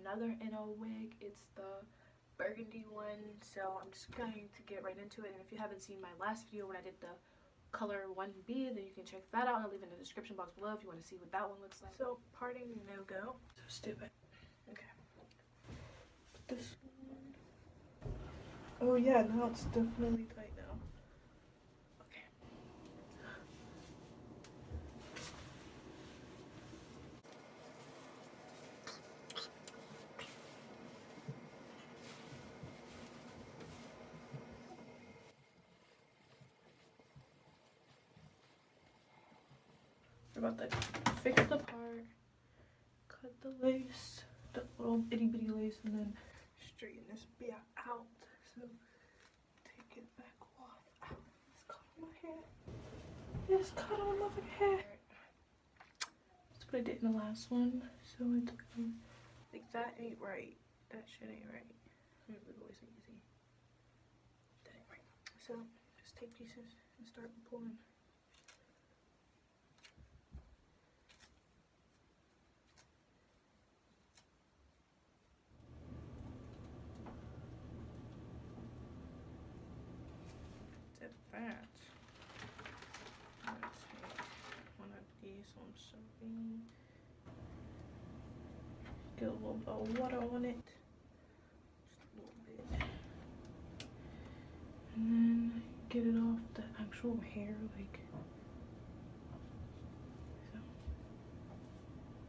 another NO wig. It's the burgundy one, so I'm just going to get right into it. And if you haven't seen my last video when I did the color 1B, then you can check that out. I'll leave it in the description box below if you want to see what that one looks like. So parting no go. So stupid. Okay. Put this one. Oh yeah, now it's definitely tight now. Okay. About that, fix the part, cut the lace, the little itty bitty lace, and then straighten this bit out. So take it back off. Ow, it's caught on my hair. It's caught on my hair. That's what I did in the last one. So it's like that ain't right. That shit ain't right. Let me move away so you can see. That ain't right. So just take pieces and start pulling. That. I'm gonna take one of these, so I'm soaking. Get a little bit of water on it. Just a little bit. And then get it off the actual hair, like so.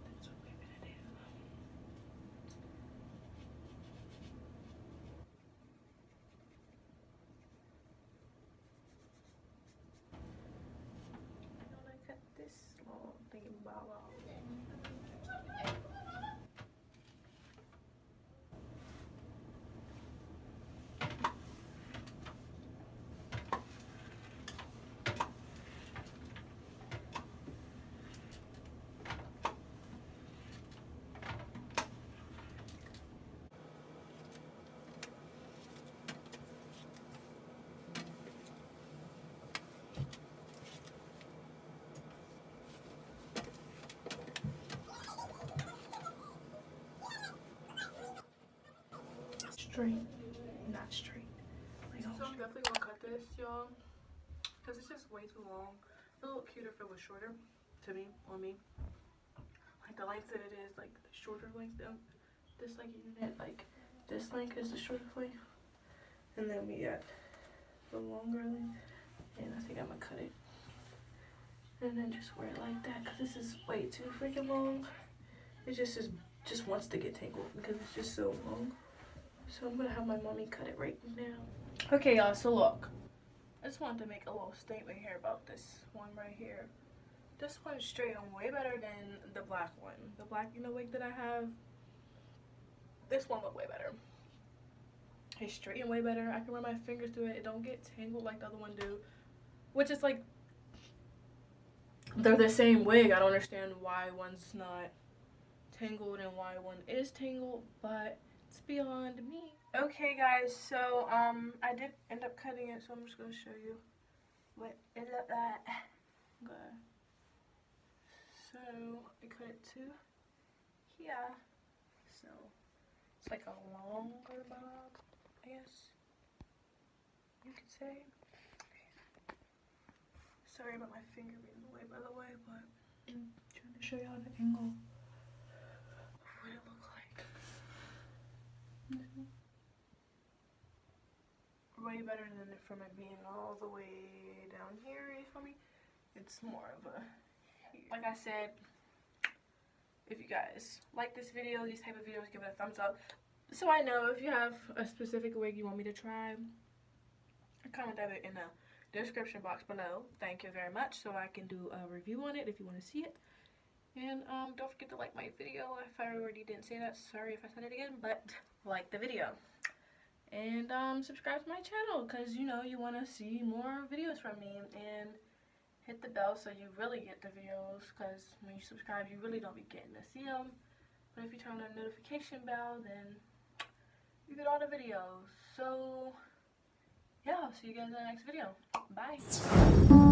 That's what we're gonna do. This long thingy ball off. Straight, not straight. Like, so I'm definitely gonna cut this, y'all, because it's just way too long. It's a little cuter if it was shorter, to me, on me. Like the length that it is, like the shorter length, this like unit, like this length is the shorter length, and then we got the longer length, and I think I'm gonna cut it, and then just wear it like that, because this is way too freaking long. It just wants to get tangled because it's just so long. So I'm gonna have my mommy cut it right now. Okay, y'all, so look. I just wanted to make a little statement here about this one right here. This one's straight and way better than the black one. The black, wig that I have, this one look way better. It's straight and way better. I can run my fingers through it. It don't get tangled like the other one do. Which is like, they're the same wig. I don't understand why one's not tangled and why one is tangled, but it's beyond me. Okay guys, so I did end up cutting it, so I'm just gonna show you what it looked like. Okay. So I cut it to here. So it's like a longer bob, I guess you could say. Okay. Sorry about my finger being in the way, by the way, but I'm trying to show y'all the angle. What it look like. Way better than it from it being all the way down here. You feel me? It's more of a, like I said, if you guys like this video, these type of videos, give it a thumbs up so I know if you have a specific wig you want me to try. Comment that in the description box below. Thank you very much, so I can do a review on it if you want to see it. And don't forget to like my video. If I already didn't say that, sorry if I said it again, but like the video. And subscribe to my channel, because you want to see more videos from me. And hit the bell so you really get the videos, because when you subscribe you really don't be getting to see them. But if you turn on the notification bell, then you get all the videos. So yeah, I'll see you guys in the next video. Bye.